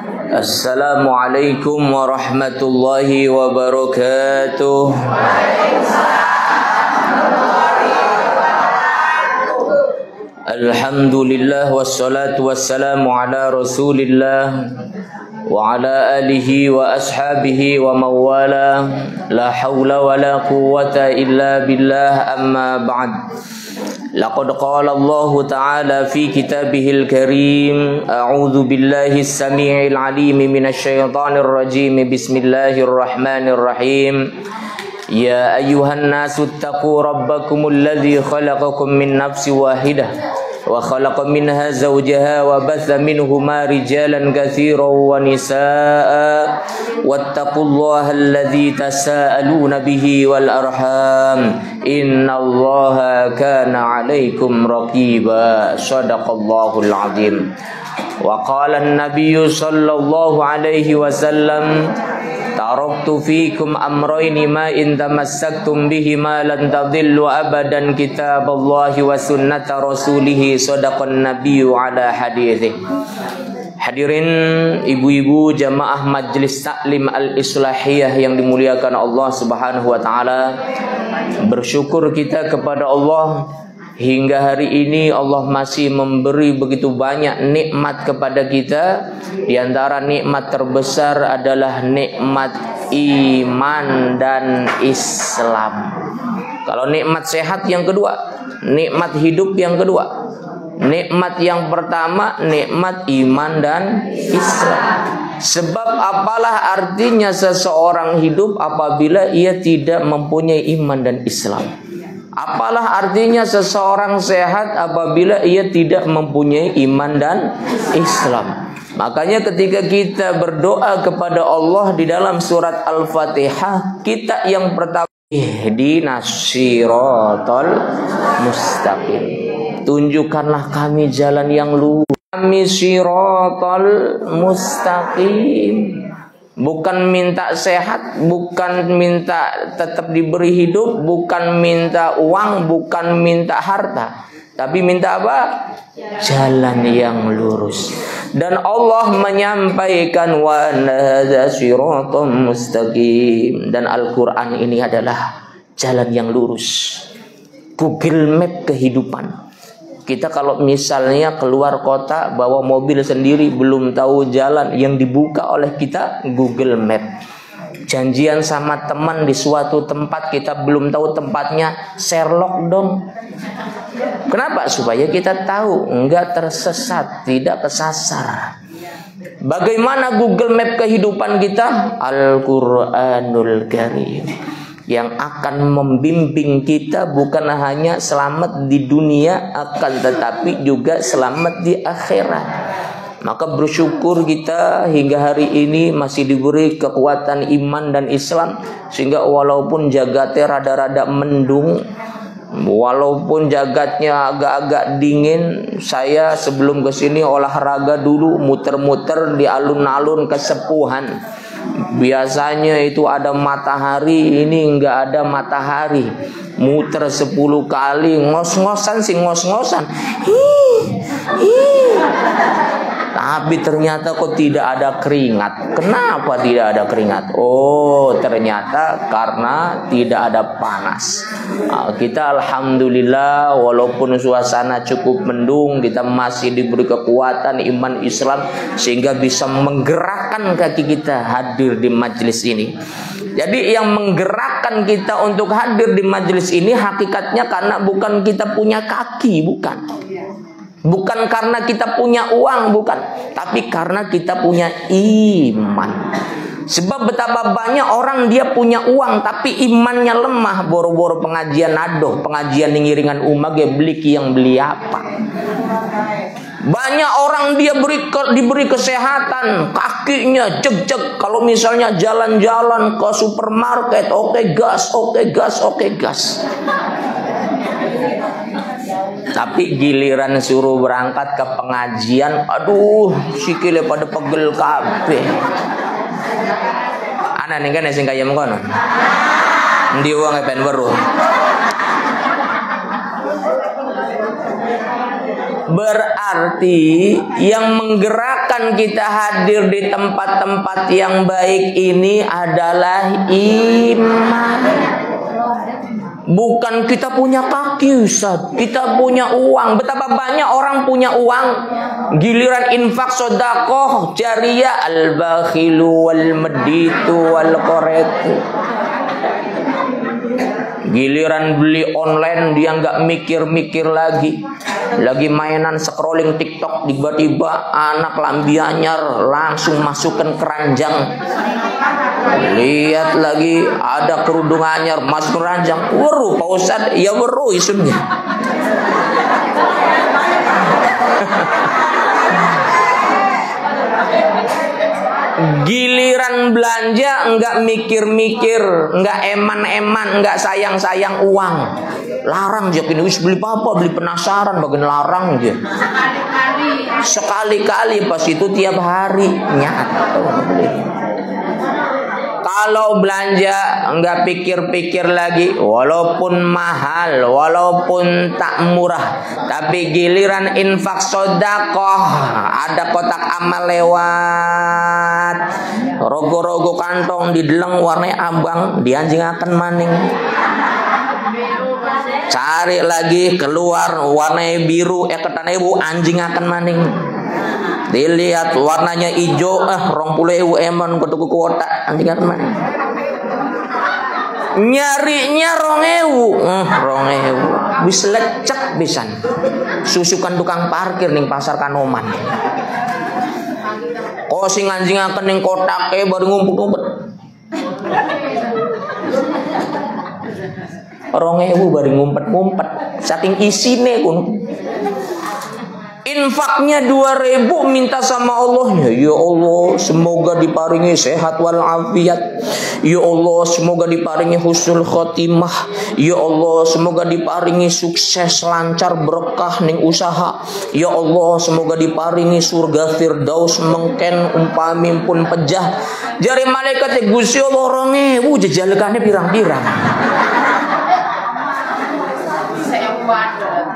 Assalamualaikum warahmatullahi wabarakatuh. Alhamdulillah wassalatu wassalamu ala Rasulillah wa ala alihi wa ashabihi wa mawala. La hawla wa la quwwata illa billah, amma ba'd. Laqad qala Allah ta'ala fi kitabihil karim. A'udzu billahi as-sami'il 'alim minasy syaithanir rajim. Bismillahirrahmanirrahim. Ya ayyuhan nasu taqu rabbakumul ladzi khalaqakum min nafsin wahidah wa khalaqa minha zawjaha wa batha minhuma rijalan katsiran wa nisaa wattaqullaha alladzi tasaaluna bihi wal arham innallaha kana 'alaikum raqiba. Shadaqallahul 'azim. Wa qala an-nabiyyu sallallahu alaihi wasallam, taraktu fikum amrayni ma in tamassaktum bihima lan tadillu abadan, kitaballahi wa sunnata rasulih. Shadaqan nabiyyu ala hadithi. Hadirin ibu-ibu jamaah Majelis Taklim Al-Islahiyah yang dimuliakan Allah Subhanahu wa taala. Bersyukur kita kepada Allah hingga hari ini Allah masih memberi begitu banyak nikmat kepada kita. Di antara nikmat terbesar adalah nikmat iman dan Islam. Kalau nikmat sehat yang kedua, nikmat hidup yang kedua. Nikmat yang pertama nikmat iman dan Islam. Sebab apalah artinya seseorang hidup apabila ia tidak mempunyai iman dan Islam? Apalah artinya seseorang sehat apabila ia tidak mempunyai iman dan Islam? Makanya ketika kita berdoa kepada Allah di dalam surat Al-Fatihah, kita yang pertama, ihdinas siratal mustaqim. Tunjukkanlah kami jalan yang lurus. Kami siratal mustaqim. Bukan minta sehat, bukan minta tetap diberi hidup, bukan minta uang, bukan minta harta, tapi minta apa? Jalan yang lurus. Dan Allah menyampaikan wa hadza siratal mustaqim. Dan Al-Quran ini adalah jalan yang lurus. Google Map kehidupan. Kita kalau misalnya keluar kota bawa mobil sendiri belum tahu jalan, yang dibuka oleh kita Google Map. Janjian sama teman di suatu tempat kita belum tahu tempatnya, Sherlock dong. Kenapa? Supaya kita tahu, enggak tersesat, tidak kesasar. Bagaimana Google Map kehidupan kita? Al-Quranul Karim, yang akan membimbing kita bukan hanya selamat di dunia, akan tetapi juga selamat di akhirat. Maka bersyukur kita hingga hari ini masih diberi kekuatan iman dan Islam, sehingga walaupun jagatnya rada-rada mendung, walaupun jagatnya agak-agak dingin, saya sebelum kesini olahraga dulu, muter-muter di alun-alun kesepuhan. Biasanya itu ada matahari, ini enggak ada matahari. Muter 10 kali, ngos-ngosan sih, ngos-ngosan. Tapi ternyata kok tidak ada keringat. Kenapa tidak ada keringat? Oh, ternyata karena tidak ada panas. Kita alhamdulillah walaupun suasana cukup mendung, kita masih diberi kekuatan iman Islam sehingga bisa menggerakkan kaki kita hadir di majelis ini. Jadi yang menggerakkan kita untuk hadir di majelis ini hakikatnya karena bukan kita punya kaki, bukan. Bukan karena kita punya uang, bukan. Tapi karena kita punya iman. Sebab betapa banyak orang dia punya uang tapi imannya lemah. Boro-boro pengajian adoh, pengajian ngiringan umat, beli yang beli apa. Banyak orang dia diberi kesehatan, kakinya cek-cek. Kalau misalnya jalan-jalan ke supermarket, oke gas. Tapi giliran suruh berangkat ke pengajian, aduh, sikile pada pegel kabeh. Ana ning kene sing kaya mengkono. Endi wong e ben weruh. Berarti yang menggerakkan memudahkan kita hadir di tempat-tempat yang baik ini adalah iman. Bukan kita punya kaki, Ustaz. Kita punya uang. Betapa banyak orang punya uang, giliran infak sedekah jariyah, al-bakhilu wal meditu wal qaretu. Giliran beli online dia nggak mikir-mikir lagi mainan scrolling TikTok, tiba-tiba anak lambi anyar langsung masukkan keranjang. Lihat lagi ada kerudung anyar masuk keranjang. Weru Pak Ustaz, ya weru isunya. Giliran belanja enggak mikir-mikir, enggak eman-eman, enggak sayang-sayang uang. Larang aja kini wis beli apa, beli penasaran bagian larang aja. Sekali-kali pas itu tiap hari nyatu beli. Kalau belanja enggak pikir-pikir lagi, walaupun mahal, walaupun tak murah, tapi giliran infak sedekah ada kotak amal lewat, rogo-rogo kantong dideleng warnanya abang, dianjingaken maning. Cari lagi keluar warnanya biru, ketane ibu anjingaken maning. Dilihat warnanya hijau, 20.000 emon kudu kuota anjing kan mana? Nyarinya 2.000 wis lecek pisan. Susukan tukang parkir ning pasar Kanoman. Kok sing anjingaken ning kotake baru ngumpet-ngumpet. 2.000 baru ngumpet-ngumpet saking isine kun. Infaknya 2.000 minta sama Allahnya, ya Allah semoga diparingi sehat walafiat, ya Allah semoga diparingi husnul khotimah, ya Allah semoga diparingi sukses lancar berkah ning usaha, ya Allah semoga diparingi surga firdaus mengken umpami pun pejah. Jari malaikat Gusti Allah 2.000 jejalekane pirang-pirang.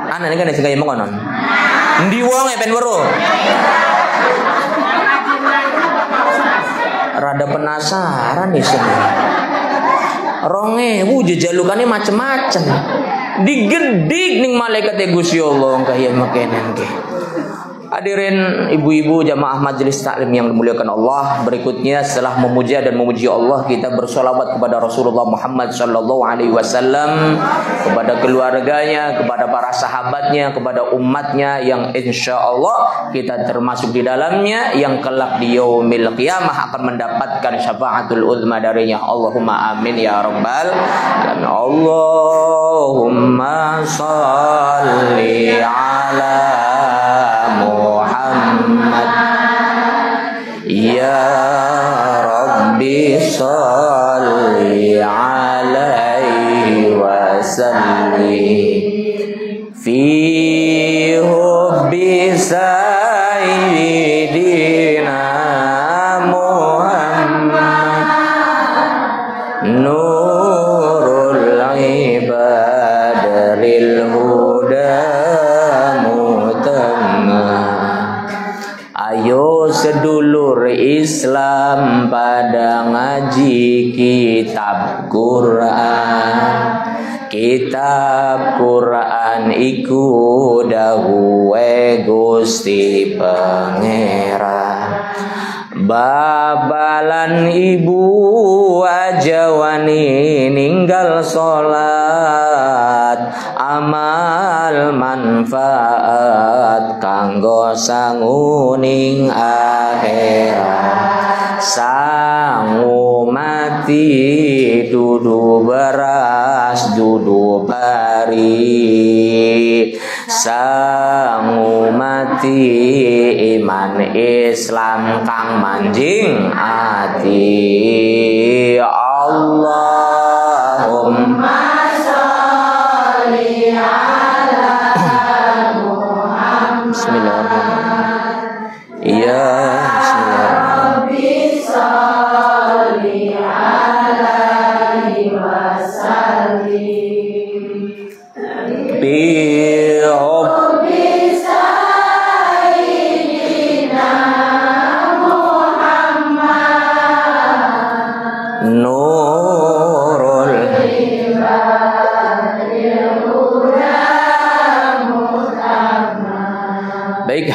Anak ini kan sing kaya mengonon. Ndi wong e ben weruh. Rada penasaran nih sih. 2.000 jejalukane macem-macem. Digedik ning malaikat Gusti Allah kaya makenen ke. Hadirin ibu-ibu jamaah majelis taklim yang dimuliakan Allah, berikutnya setelah memuja dan memuji Allah, kita bersolawat kepada Rasulullah Muhammad sallallahu alaihi wasallam, kepada keluarganya, kepada para sahabatnya, kepada umatnya yang insya Allah kita termasuk di dalamnya, yang kelak di yaumil qiyamah akan mendapatkan syafaatul uzma darinya. Allahumma amin ya rabbal alamin. Allahumma shalli ala Muhammad ya Rabbi shalli alaihi wa sallim fi hubbi sayyidina Muhammad nurul ibadil huda. Ayo sedulur Islam pada ngaji kitab Quran. Kitab Quran iku dawuhe Gusti Pangeran. Babalan ibu aja wani ninggal salat, amal manfaat kanggo sanguning akhirat. Sangu mati dudu beras dudu pari, sangu mati iman Islam kang manjing ati. Allahumma sholli ala Muhammad. Bismillahirrahmanirrahim. Ya Rabbi sholli alaihi wa sallim. Bi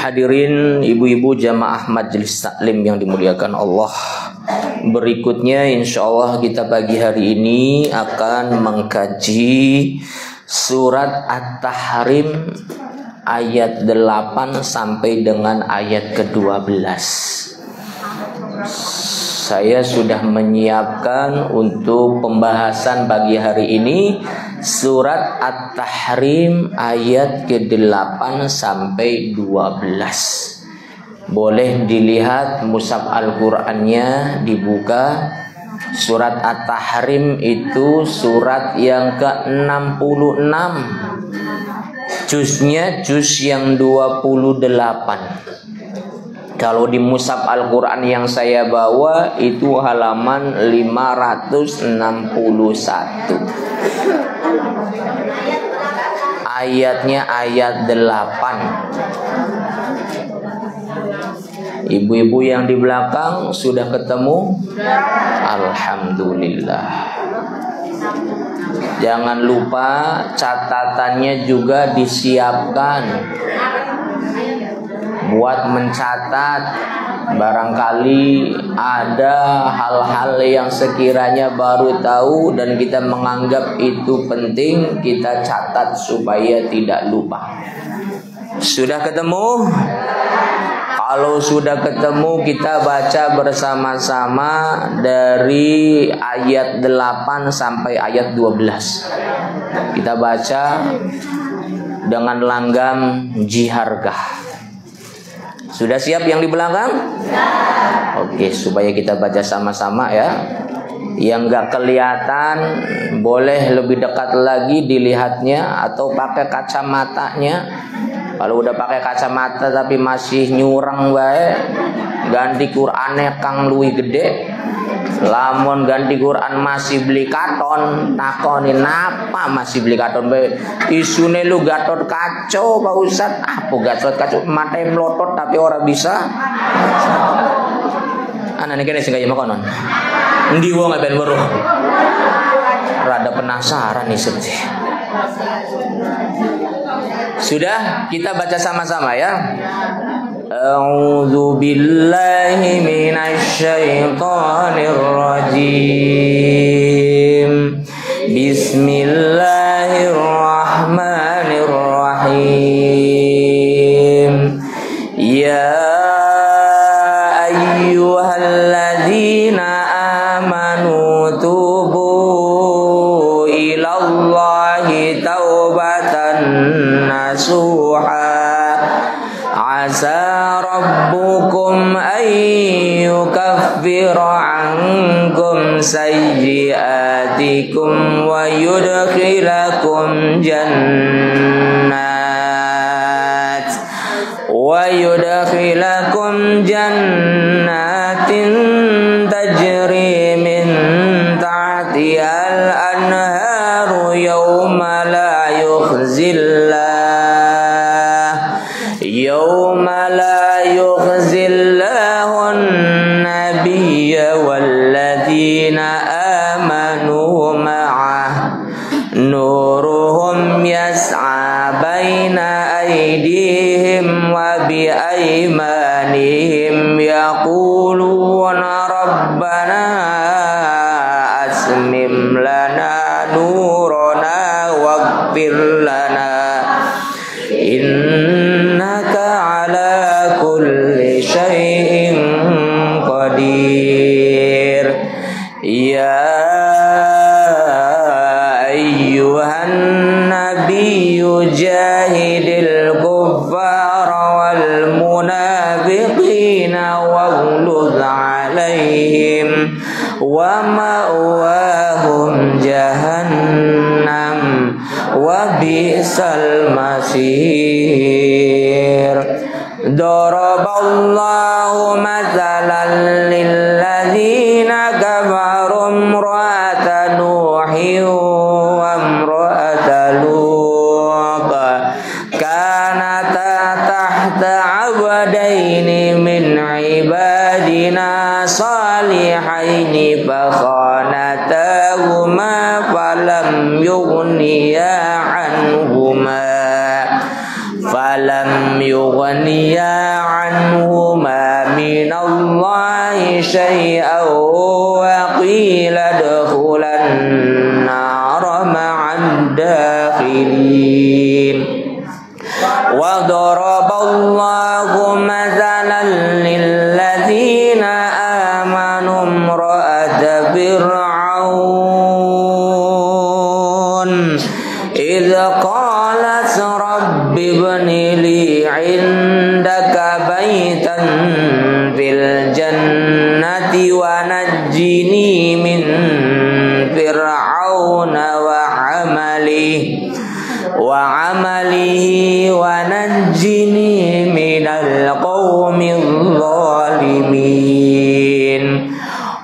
hadirin ibu-ibu jamaah majelis taklim yang dimuliakan Allah. Berikutnya insyaallah kita pagi hari ini akan mengkaji surat At-Tahrim ayat 8 sampai dengan ayat ke-12. Saya sudah menyiapkan untuk pembahasan pagi hari ini surat At-Tahrim ayat ke-8 sampai 12. Boleh dilihat mushaf Al-Qur'annya dibuka. Surat At-Tahrim itu surat yang ke-66. Juznya juz yang 28. Kalau di mushaf Al-Quran yang saya bawa itu halaman 561. Ayatnya ayat 8. Ibu-ibu yang di belakang sudah ketemu? Alhamdulillah. Jangan lupa catatannya juga disiapkan buat mencatat. Barangkali ada hal-hal yang sekiranya baru tahu dan kita menganggap itu penting, kita catat supaya tidak lupa. Sudah ketemu? Kalau sudah ketemu, kita baca bersama-sama dari ayat 8 sampai ayat 12. Kita baca dengan langgam jiharkah. Sudah siap yang di belakang? Oke, supaya kita baca sama-sama ya. Yang nggak kelihatan boleh lebih dekat lagi dilihatnya atau pakai kacamatanya. Kalau udah pakai kacamata tapi masih nyurang bae, ganti Qur'ane kang luwih gede. Lamun ganti Quran masih beli katon, takoni napa masih beli katon bae? Isune lu Gatot Kaca, Pak Ustaz. Apa Gatot Kaca? Mate melotot tapi ora bisa. Anane kene sing kaya makonon. Endi wong ben weruh? Rada penasaran nih sedih. Sudah, kita baca sama-sama ya. A'udzu billahi minasy syaithanir rajim. Bismillahirrahmanirrahim. Ya ayyuhalladzina amanu tubu ilallahi taubatan nasuha. Asa rabbukum ayyukaffira ankum sayyiatikum wa yudkhilakum jannatin tajri min tahtihal anharu yawma la yukhzillahu an-nabiyya walladzina amanu ma'ah nuruhum yas'a baina aydihim wa bi aymanihim yaquluna rabbana asmim lana nurana waghfir lana innaka ala kulli syai'in qadir. Ya ayyuhan nabiyyu jahidil kuffara wal munafiqina waghluz alaihim wa ma'wahum jahannam wa bi'sal masir. Daraballahu mathalan lilladzina kafaru imra'ata Nuhin wa imra'ata Lut kanata tahta 'abdaini min ibadina salihaini fa khanatahuma falam yughniya شيئا وقيل ادخلا النار مع الداخلين وضرب الله مثلا للذين آمنوا امرأة فرعون إذ قالت رب ابن لي عندك بيتا في الجنة ونجني من فرعون وعمله ونجني من القوم الظالمين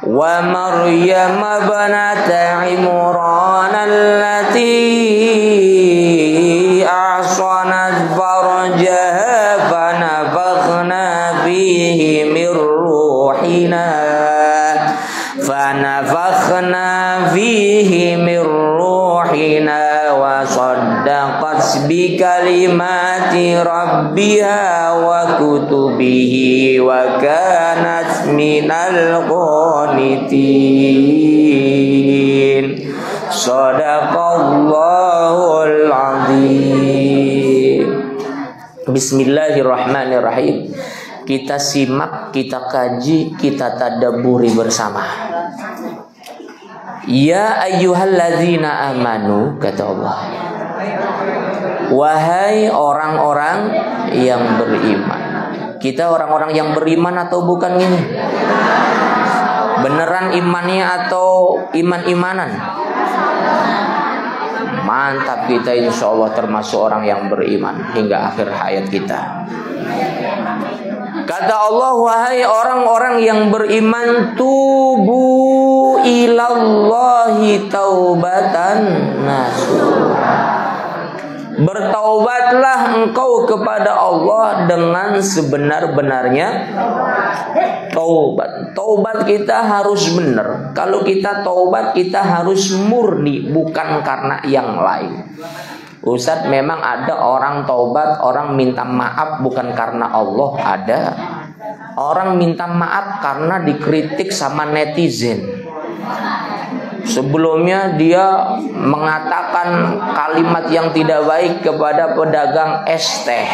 ومريم ابنة عمران التي أحصنت فرجها فنفخنا فيه من روحنا وصدقت بكلمات ربها وكتبه وكانت من القانتين Sadaqallahul azim. Bismillahirrahmanirrahim. Kita simak, kita kaji, kita tadabburi bersama. Ya ayyuhalladzina amanu, kata Allah, wahai orang-orang yang beriman. Kita orang-orang yang beriman atau bukan ini? Beneran imannya atau iman-imanan? Mantap, kita insya Allah termasuk orang yang beriman hingga akhir hayat kita. Kata Allah, wahai orang-orang yang beriman, tubu ilallahi taubatan nasuha. Bertaubatlah engkau kepada Allah dengan sebenar-benarnya taubat. Taubat kita harus benar. Kalau kita taubat, kita harus murni, bukan karena yang lain. Ustaz, memang ada orang taubat, orang minta maaf bukan karena Allah, ada. Orang minta maaf karena dikritik sama netizen. Sebelumnya dia mengatakan kalimat yang tidak baik kepada pedagang es teh.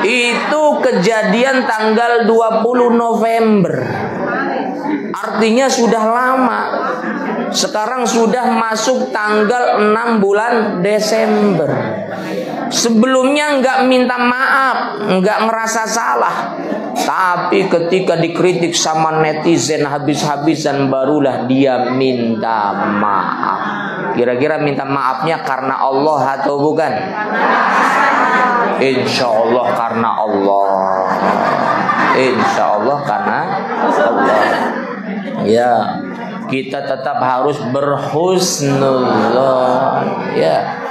Itu kejadian tanggal 20 November. Artinya sudah lama. Sekarang sudah masuk tanggal 6 bulan Desember. Sebelumnya nggak minta maaf, nggak ngerasa salah. Tapi ketika dikritik sama netizen habis-habisan, barulah dia minta maaf. Kira-kira minta maafnya karena Allah atau bukan? Insya Allah karena Allah. Insya Allah karena Allah. Ya, kita tetap harus berhusnuzon. Ya,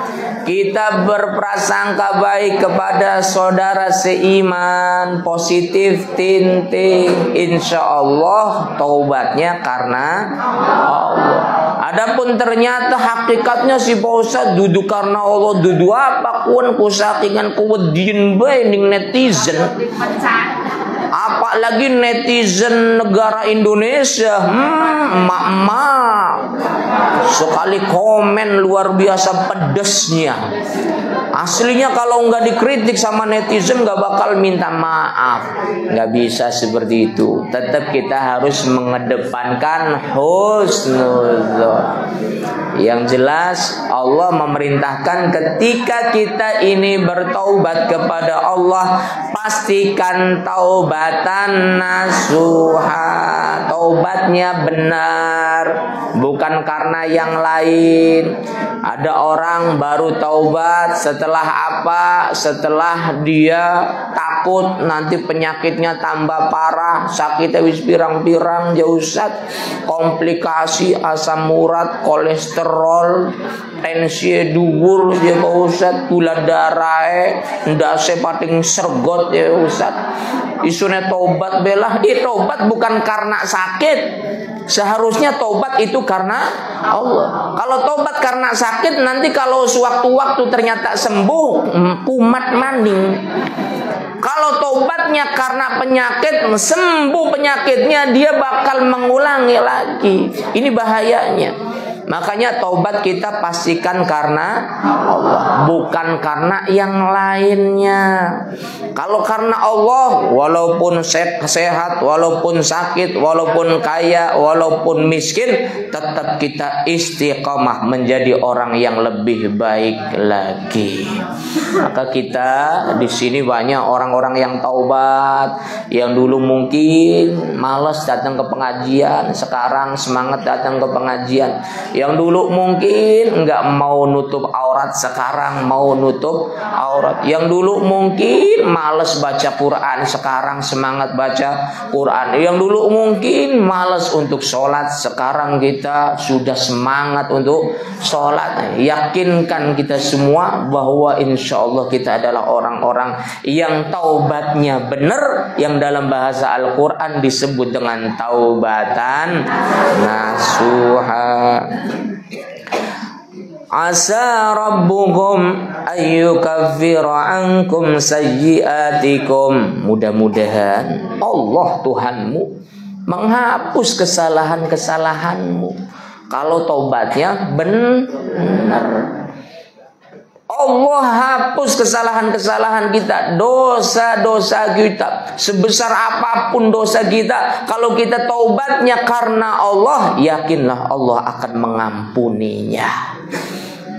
kita berprasangka baik kepada saudara seiman, positif thinking. Insya Allah taubatnya karena Allah. Adapun ternyata hakikatnya si Pak Ustaz duduk karena Allah, duduk apa kun kusakingan kuwedin bae ning netizen. Apalagi netizen negara Indonesia, emak-emak sekali komen luar biasa pedesnya. Aslinya kalau nggak dikritik sama netizen nggak bakal minta maaf. Nggak bisa seperti itu. Tetap kita harus mengedepankan husnuzon. Yang jelas Allah memerintahkan ketika kita ini bertaubat kepada Allah, pastikan taubatan nasuha. Taubatnya benar, bukan karena yang lain. Ada orang baru taubat setelah apa? Setelah dia takut nanti penyakitnya tambah parah, sakitnya wis pirang-pirang jauh Ustaz, komplikasi asam urat, kolesterol, tensi dhuwur ya Pak Ustaz, gula darah ndase pating sergot ya Ustaz. Isune tobat belah, tobat bukan karena sakit. Seharusnya tobat itu karena Allah. Kalau tobat karena sakit, nanti kalau sewaktu-waktu ternyata sembuh, kumat maning. Kalau tobatnya taubatnya karena penyakit, sembuh penyakitnya, dia bakal mengulangi lagi. Ini bahayanya. Makanya taubat kita pastikan karena Allah, bukan karena yang lainnya. Kalau karena Allah, walaupun sehat, walaupun sakit, walaupun kaya, walaupun miskin, tetap kita istiqamah menjadi orang yang lebih baik lagi. Maka kita di sini banyak orang-orang yang taubat, yang dulu mungkin malas datang ke pengajian, sekarang semangat datang ke pengajian. Yang dulu mungkin nggak mau nutup aurat, sekarang mau nutup aurat. Yang dulu mungkin males baca Quran, sekarang semangat baca Quran. Yang dulu mungkin males untuk sholat, sekarang kita sudah semangat untuk sholat. Yakinkan kita semua bahwa insya Allah kita adalah orang-orang yang taubatnya benar, yang dalam bahasa Al-Quran disebut dengan taubatan nasuha. Asa rabbukum ayyukaffira ankum sayyiatikum. Mudah-mudahan Allah Tuhanmu menghapus kesalahan-kesalahanmu kalau taubatnya benar. Allah hapus kesalahan-kesalahan kita, dosa-dosa kita, sebesar apapun dosa kita. Kalau kita taubatnya karena Allah, yakinlah Allah akan mengampuninya.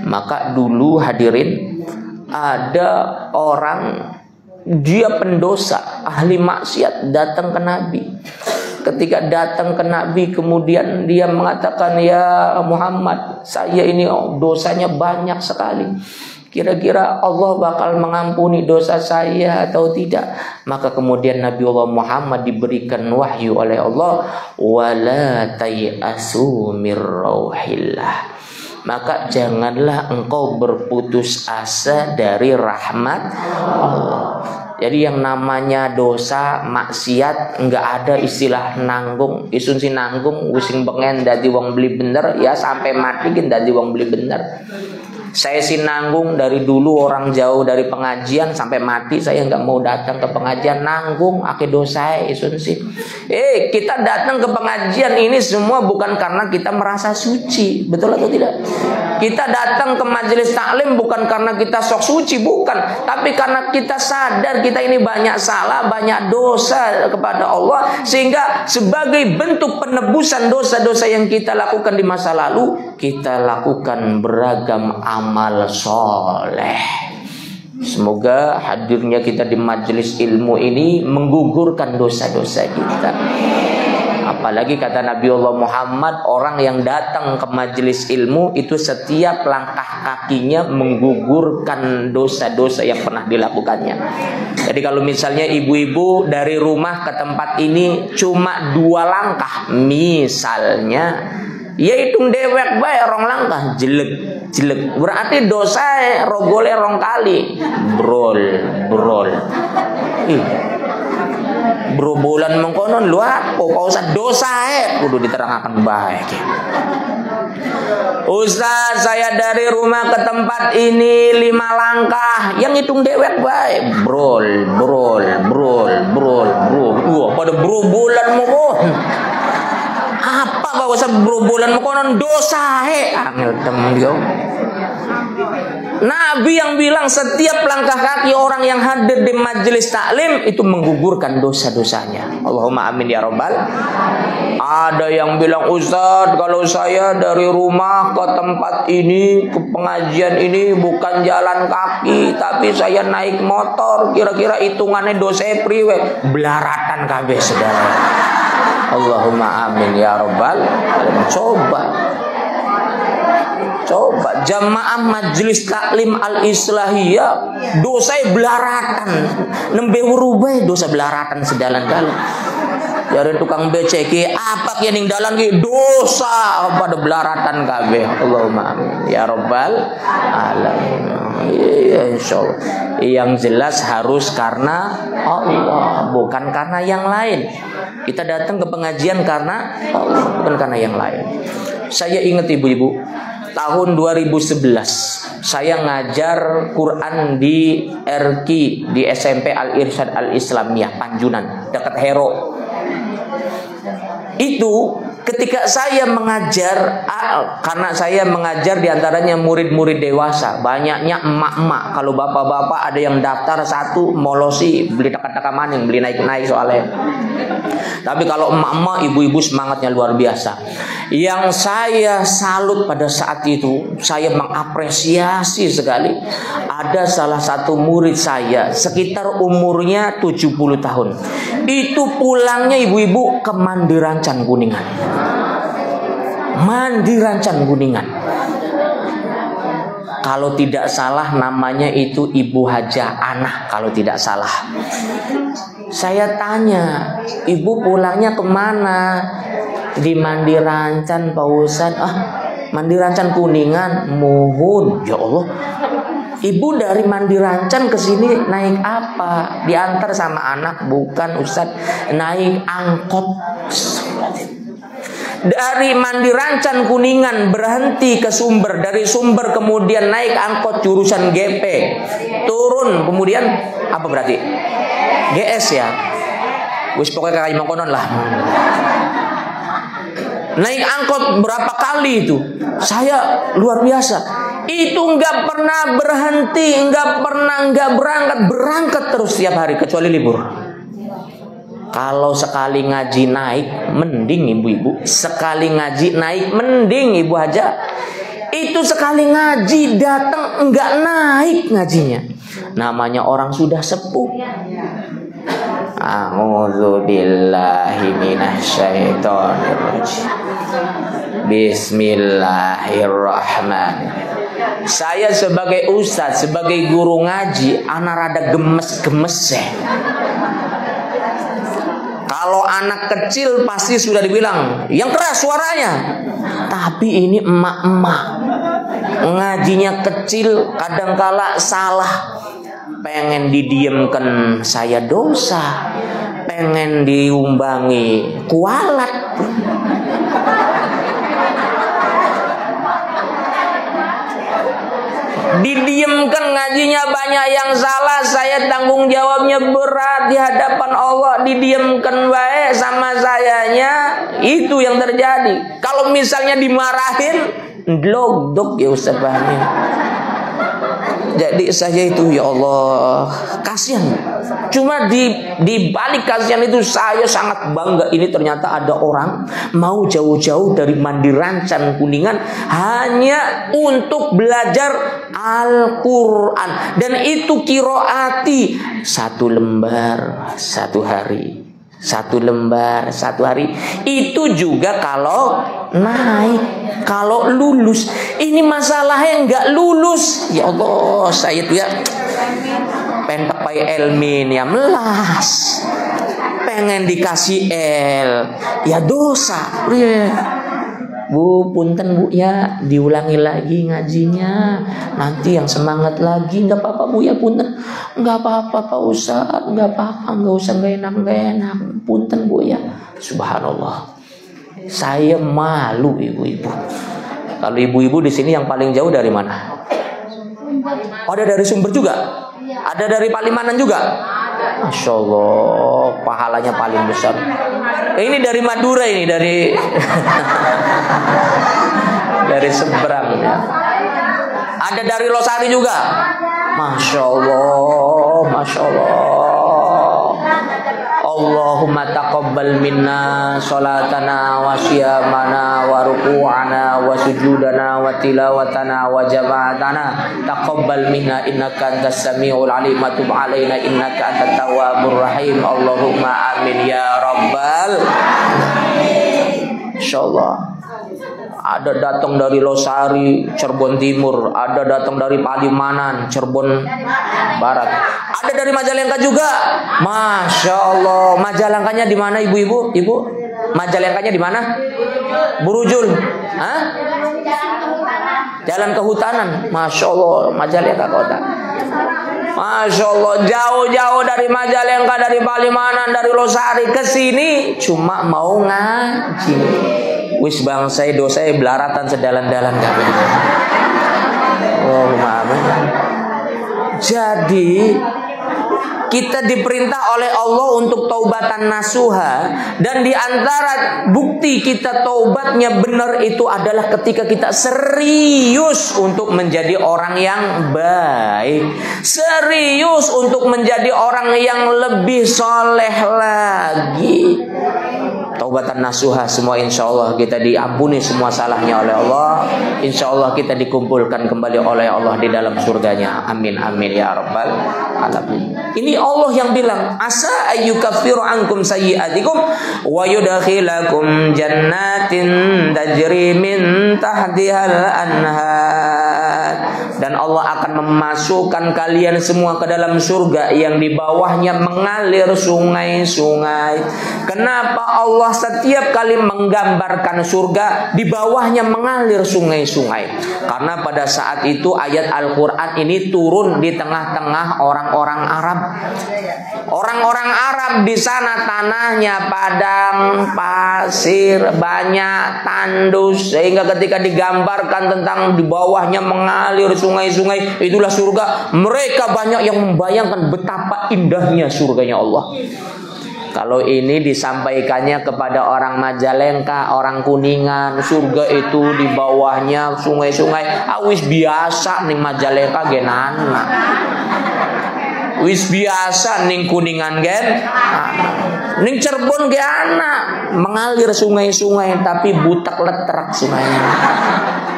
Maka dulu hadirin, ada orang, dia pendosa, ahli maksiat, datang ke Nabi. Ketika datang ke Nabi, kemudian dia mengatakan, ya Muhammad, saya ini dosanya banyak sekali. Kira-kira Allah bakal mengampuni dosa saya atau tidak? Maka kemudian Nabiullah Muhammad diberikan wahyu oleh Allah, wala tayasu mir rauhillah. Maka janganlah engkau berputus asa dari rahmat Allah. Jadi yang namanya dosa, maksiat, enggak ada istilah nanggung. Isun si nanggung, using bengen dadi wong beli bener, ya sampai mati kan dadi wong beli bener. Saya sih nanggung dari dulu, orang jauh dari pengajian sampai mati saya nggak mau datang ke pengajian, nanggung ake dosa isun sih. Kita datang ke pengajian ini semua bukan karena kita merasa suci, betul atau tidak? Kita datang ke majelis taklim bukan karena kita sok suci, bukan, tapi karena kita sadar kita ini banyak salah, banyak dosa kepada Allah, sehingga sebagai bentuk penebusan dosa-dosa yang kita lakukan di masa lalu, kita lakukan beragam amal soleh. Semoga hadirnya kita di majelis ilmu ini menggugurkan dosa-dosa kita. Apalagi kata Nabiullah Muhammad, orang yang datang ke majelis ilmu itu setiap langkah kakinya menggugurkan dosa-dosa yang pernah dilakukannya. Jadi kalau misalnya ibu-ibu dari rumah ke tempat ini cuma 2 langkah, misalnya, ya hitung dewek bae rong langkah, jelek. Berarti dosa rogole rong kali. Brol. Bro bulan mengkonon lu apa kau usah dosa kudu diterangkan baik. Ustaz, saya dari rumah ke tempat ini 5 langkah, yang hitung dewek baik. Brol. Wah, pada bro bulan mengkonon. Apa gak usah bro bulan mengkonon dosa angel temen dia. Nabi yang bilang setiap langkah kaki orang yang hadir di majelis taklim itu menggugurkan dosa-dosanya. Allahumma amin ya rabbal. Ada yang bilang, Ustaz, kalau saya dari rumah ke tempat ini, ke pengajian ini bukan jalan kaki, tapi saya naik motor, kira-kira hitungannya dosa priwe? Belaratan kabeh saudara. Allahumma amin ya rabbal. Coba jamaah majelis taklim al-islahiyah dosa belaratan, nembe urubah dosa belaratan sedalan-dalan. Dari tukang becek apa yang ning dalan ki dosa pada belaratan kabeh. Allahumma amin ya rabbal alamin. Ya insyaallah. Yang jelas harus karena Allah, bukan karena yang lain. Kita datang ke pengajian karena Allah, bukan karena yang lain. Saya ingat ibu-ibu, tahun 2011 saya ngajar Quran di RQ, di SMP Al Irsyad Al Islamiyah Panjunan dekat Hero. Itu ketika saya mengajar, karena saya mengajar diantaranya murid-murid dewasa, banyaknya emak-emak. Kalau bapak-bapak ada yang daftar satu molosi beli taka-taka maning, beli naik-naik soalnya. Tapi kalau emak-emak, ibu-ibu semangatnya luar biasa. Yang saya salut pada saat itu, saya mengapresiasi sekali. Ada salah satu murid saya, sekitar umurnya 70 tahun. Itu pulangnya ibu-ibu ke Mandi Rancan Kuningan. Mandi Rancan Kuningan. Kalau tidak salah namanya itu Ibu Haja Anah, kalau tidak salah. Saya tanya, ibu pulangnya kemana? Di Mandi Rancan Pak Ustadz. Mandi Rancan Kuningan. Mohon, ya Allah. Ibu dari Mandi Rancan ke sini naik apa? Diantar sama anak? Bukan Ustadz, naik angkot. Dari Mandi Rancan Kuningan berhenti ke Sumber, dari Sumber kemudian naik angkot jurusan GP, turun kemudian apa berarti? GS ya. Wis pokoknya kayak mangkonon lah. Naik angkot berapa kali itu? Saya luar biasa. Itu nggak pernah berhenti, nggak berangkat terus setiap hari kecuali libur. Kalau sekali ngaji naik, mending ibu-ibu. Sekali ngaji naik, mending ibu Haja. Itu sekali ngaji datang nggak naik ngajinya. Namanya orang sudah sepuh. A'udzubillahi minasyaitonirrajim. Bismillahirrahmanirrahim. Saya sebagai ustadz, sebagai guru ngaji, anak rada gemes-gemes ya. Kalau anak kecil pasti sudah dibilang yang keras suaranya. Tapi ini emak-emak ngajinya kecil, kadangkala salah. Pengen didiamkan saya dosa, pengen diumbangi kualat. Didiamkan ngajinya banyak yang salah, saya tanggung jawabnya berat di hadapan Allah. Didiamkan baik sama sayanya, itu yang terjadi. Kalau misalnya dimarahin, dlog-dog ya Ustaz Fahmi. Jadi saya itu ya Allah kasihan. Cuma di balik kasihan itu saya sangat bangga. Ini ternyata ada orang mau jauh-jauh dari Mandi Rancan Kuningan hanya untuk belajar Al-Quran. Dan itu kiroati 1 lembar 1 hari. 1 lembar 1 hari. Itu juga kalau naik. Kalau lulus. Ini masalahnya nggak lulus. Ya Allah, saya tuh ya pengen pakai elmin ya melas. Pengen dikasih L ya dosa. Bu, punten Bu ya, diulangi lagi ngajinya. Nanti yang semangat lagi. Nggak apa-apa Bu ya, punten. Nggak apa-apa Pak Ustadz, nggak apa-apa, nggak usah nggak enak. Punten Bu ya. Subhanallah. Saya malu ibu-ibu. Kalau ibu-ibu di sini yang paling jauh dari mana? Oh, ada dari Sumber juga? Ada dari Palimanan juga? Masya Allah, pahalanya paling besar. Ini dari Madura ini, dari dari seberang ya. Ada dari Losari juga. Masya Allah, Masya Allah. Allahumma taqabbal minna salatana wa siyamana wa ruku'ana wa sujudana wa tilawatana wa jama'atana. Taqabbal minna innaka antas sami'ul alim wa tub alaina innaka antat tawwabur rahim. Allahumma amin ya rabbal. Insyaallah. Ada datang dari Losari, Cirebon Timur. Ada datang dari Palimanan, Cirebon Barat. Ada dari Majalengka juga. Masya Allah. Majalengkanya di mana ibu-ibu? Ibu, Majalengkanya di mana? Burujul. Hah? Jalan Kehutanan. Masya Allah, Majalengka kota. Masya Allah, jauh-jauh dari Majalengka, dari Palimanan, dari Losari ke sini cuma mau ngaji. wis bangsa dosa belaratan sedalan-dalan kabeh. Oh, maaf. Jadi kita diperintah oleh Allah untuk taubatan nasuha, dan di antara bukti kita taubatnya benar itu adalah ketika kita serius untuk menjadi orang yang baik, serius untuk menjadi orang yang lebih soleh lagi. Taubatan nasuha semua, insya Allah kita diampuni semua salahnya oleh Allah. Insya Allah kita dikumpulkan kembali oleh Allah di dalam surganya. Amin amin ya rabbal alamin. Ini Allah yang bilang, asa ayyukaffiru ankum sayyi'atikum wa yudkhilakum jannatin tajri min tahtihal anhar. Dan Allah akan memasukkan kalian semua ke dalam surga yang di bawahnya mengalir sungai-sungai. Kenapa Allah setiap kali menggambarkan surga di bawahnya mengalir sungai-sungai? Karena pada saat itu ayat Al-Quran ini turun di tengah-tengah orang-orang Arab. Orang-orang Arab di sana tanahnya padang pasir, banyak tandus, sehingga ketika digambarkan tentang di bawahnya mengalir sungai-sungai, itulah surga, mereka banyak yang membayangkan betapa indahnya surganya Allah. Kalau ini disampaikannya kepada orang Majalengka, orang Kuningan, surga itu di bawahnya sungai-sungai, awis biasa nih Majalengka genana, wis biasa ning Kuningan gen, ning Cirebon geana mengalir sungai-sungai tapi butak letrak sungainya,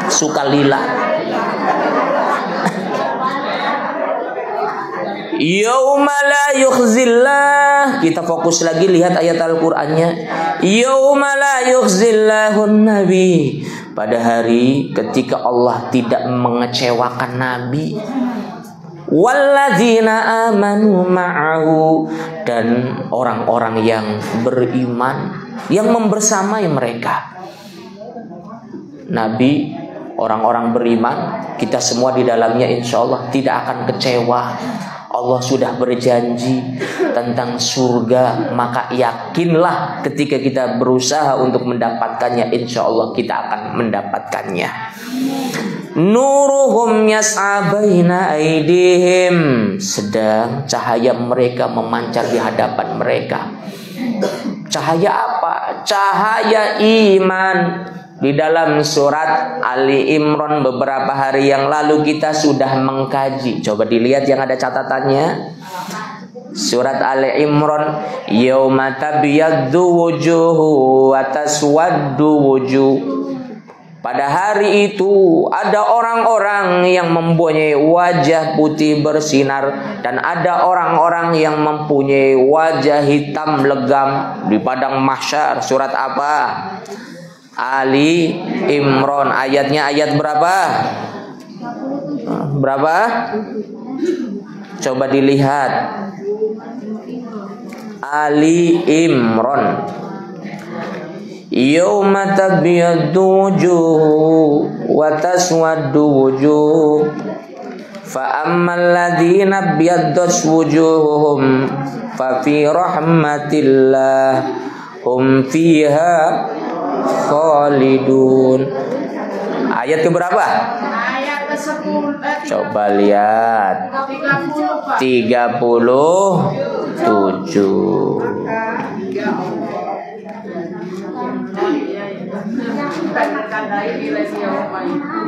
sukalila. Yauma la yukhzillah. Kita fokus lagi lihat ayat Al-Qur'annya. Yauma la yukhzillahun nabi. Pada hari ketika Allah tidak mengecewakan nabi. Walladzina amanu ma'ahu, dan orang-orang yang beriman yang membersamai mereka. Nabi, orang-orang beriman, kita semua di dalamnya insya Allah tidak akan kecewa. Allah sudah berjanji tentang surga, maka yakinlah ketika kita berusaha untuk mendapatkannya, insya Allah kita akan mendapatkannya. Nuruhum yas'a baina aidihim, sedang cahaya mereka memancar di hadapan mereka. Cahaya apa? Cahaya iman. Di dalam surat Ali Imran beberapa hari yang lalu kita sudah mengkaji. Coba dilihat yang ada catatannya. Surat Ali Imran, yauma tabyaddu wujuhu wa taswaddu wujuh. Pada hari itu ada orang-orang yang mempunyai wajah putih bersinar, dan ada orang-orang yang mempunyai wajah hitam legam di padang mahsyar. Surat apa? Ali Imran. Ayatnya ayat berapa? Berapa? Coba dilihat. Ali Imran. Yauma tabyaddu wujuh wa taswaddu wujuh. Fa ammal ladzina biyaddat wujuhuhum fa fi rahmatillah hum fiha khalidun. Ayat ke berapa? Ayat ke-10. Coba lihat. 37.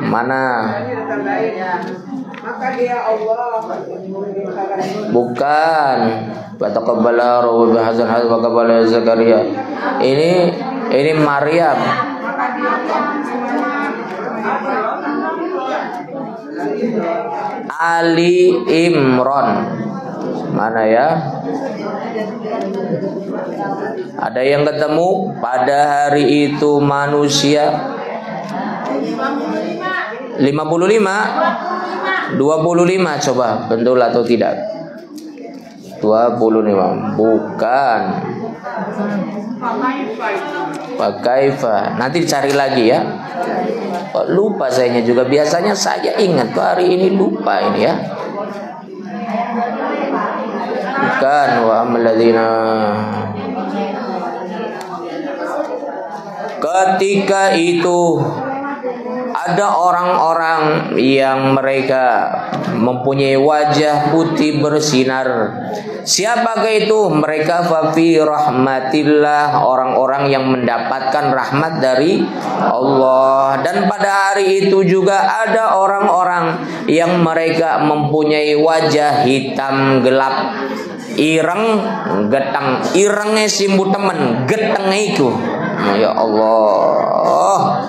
Mana? Bukan. Bataqabbala rabbuka bihadzal hadza wa qabbala Zakaria. Ini Maryam. Ali Imran. Mana ya? Ada yang ketemu pada hari itu manusia 55 25 coba betul atau tidak? 25 bukan. Pakaifa. Nanti cari lagi ya. Kok lupa sayanya juga. Biasanya saya ingat, tuh hari ini lupa ini ya. Bukan. Wa amalladzina. Ke Ketika itu ada orang-orang yang mereka mempunyai wajah putih bersinar. Siapakah itu? Mereka fafi rahmatillah, orang-orang yang mendapatkan rahmat dari Allah. Dan pada hari itu juga ada orang-orang yang mereka mempunyai wajah hitam gelap, ireng getang, irengnya simbu temen, getengnya itu. Ya Allah.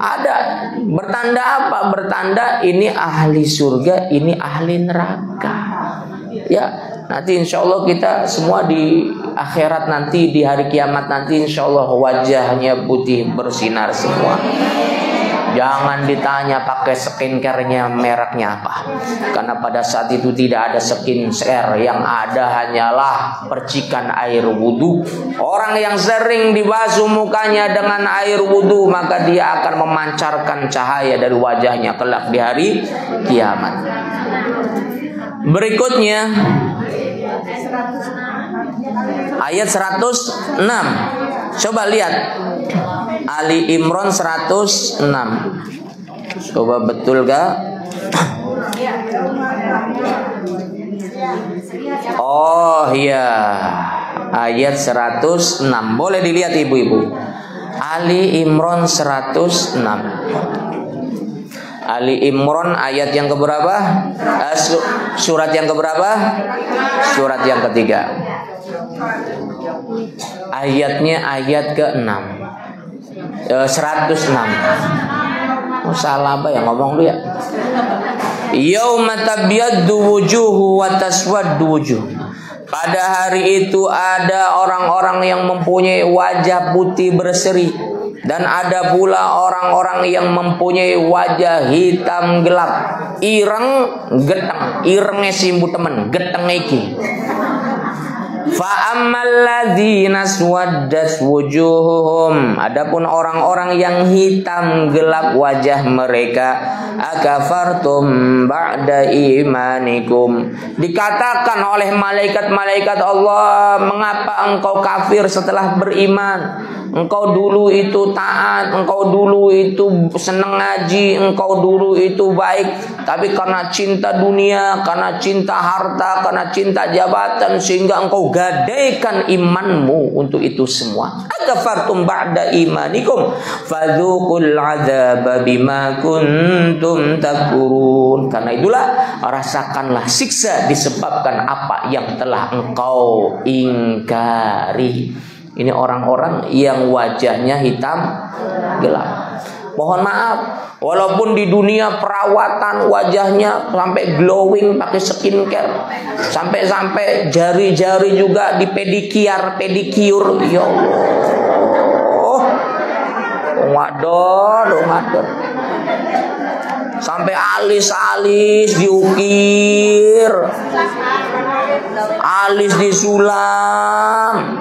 Ada bertanda apa? Bertanda ini ahli surga, ini ahli neraka. Ya, nanti insya Allah kita semua di akhirat nanti, di hari kiamat nanti insya Allah wajahnya putih bersinar semua. Jangan ditanya pakai skincare-nya mereknya apa, karena pada saat itu tidak ada skincare, yang ada hanyalah percikan air wudhu. Orang yang sering dibasuh mukanya dengan air wudhu, maka dia akan memancarkan cahaya dari wajahnya kelak di hari kiamat. Berikutnya ayat 106. Coba lihat Ali Imran 106. Coba betul gak? Oh iya, ayat 106. Boleh dilihat ibu-ibu. Ali Imran 106. Ali Imran ayat yang keberapa? Surat yang keberapa? Surat yang ketiga. Ayatnya ayat ke-6. 106. Oh, salah apa ya ngomong lu ya? Yauma tabyaddu wujuhu wa taswaddu wujuh. Pada hari itu ada orang-orang yang mempunyai wajah putih berseri, dan ada pula orang-orang yang mempunyai wajah hitam gelap, ireng geteng, irengnya simbu temen, geteng iki. Fa ammal ladzina swaddat wujuhuhum, adapun orang-orang yang hitam gelap wajah mereka, akafartum ba'da imanikum, dikatakan oleh malaikat-malaikat Allah, mengapa engkau kafir setelah beriman? Engkau dulu itu taat, engkau dulu itu senang ngaji, engkau dulu itu baik, tapi karena cinta dunia, karena cinta harta, karena cinta jabatan, sehingga engkau gadaikan imanmu untuk itu semua. Akafartum ba'da imanikum fadzuqul adzaba bima kuntum takfurun. Karena itulah rasakanlah siksa disebabkan apa yang telah engkau ingkari. Ini orang-orang yang wajahnya hitam gelap. Mohon maaf, walaupun di dunia perawatan wajahnya sampai glowing pakai skincare, sampai jari-jari juga di pedikiur. Ya Allah, ngadon. Sampai alis diukir, alis disulam,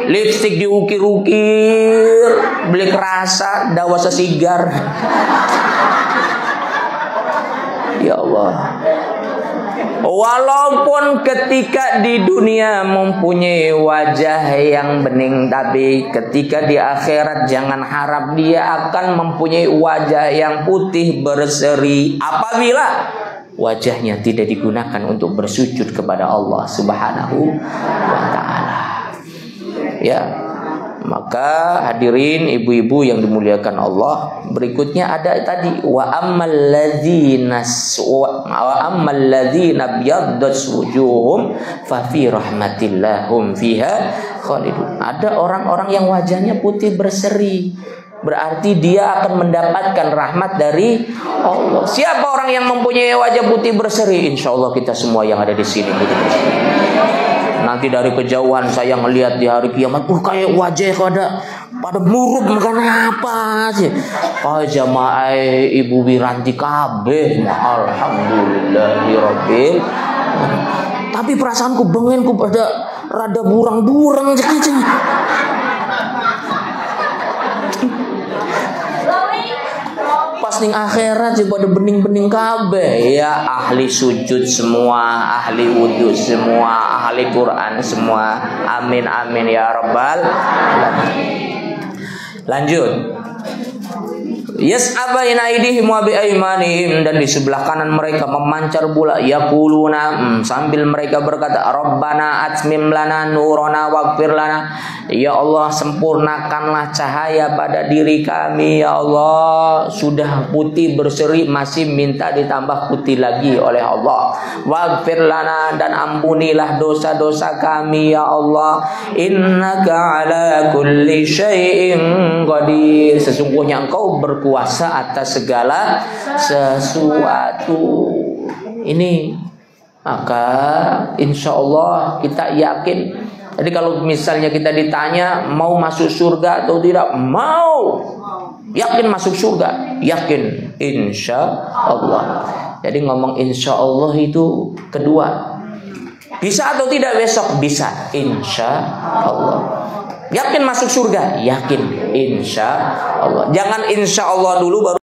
lipstik diukir-ukir, beli kerasa, dawa sesigar. Ya Allah. Walaupun ketika di dunia mempunyai wajah yang bening, tapi ketika di akhirat jangan harap dia akan mempunyai wajah yang putih berseri apabila wajahnya tidak digunakan untuk bersujud kepada Allah Subhanahu wa ta'ala. Ya, maka hadirin ibu-ibu yang dimuliakan Allah, berikutnya ada tadi wa ammal ladzina biyaddat wujuhum fa fi rahmatillahum fiha khalidun. Ada orang-orang yang wajahnya putih berseri, berarti dia akan mendapatkan rahmat dari Allah. Siapa orang yang mempunyai wajah putih berseri? Insya Allah kita semua yang ada di sini putih berseri. Nanti dari kejauhan saya melihat di hari kiamat, kayak wajah pada murub, bukan apa sih? Kayak jamaah Ibu Wiranti kabeh, alhamdulillahirabbil. Tapi perasaanku bengenku pada rada burang-burang saja. Pas ning akhirat sih pada bening-bening kabeh, ya ahli sujud semua, ahli wudhu semua, ahli Quran semua. Amin amin ya rabbal alamin. Lanjut. Yas'aba ina aidihim wa bi aymanihim, dan di sebelah kanan mereka memancar bola. Yaquluna, sambil mereka berkata, Rabbana atmim lana nurana waghfir lana. Ya Allah, sempurnakanlah cahaya pada diri kami. Ya Allah, sudah putih berseri, masih minta ditambah putih lagi oleh Allah. Waghfir lana, dan ampunilah dosa-dosa kami. Ya Allah, innaka ala kulli syai'in qadir. Sesungguhnya Engkau berkuasa atas segala sesuatu. Ini maka insya Allah kita yakin. Jadi kalau misalnya kita ditanya mau masuk surga atau tidak, mau, yakin masuk surga, yakin insya Allah. Jadi ngomong insya Allah itu kedua. Bisa atau tidak besok? Bisa, insya Allah. Yakin masuk surga? Yakin insya Allah. Jangan insya Allah dulu baru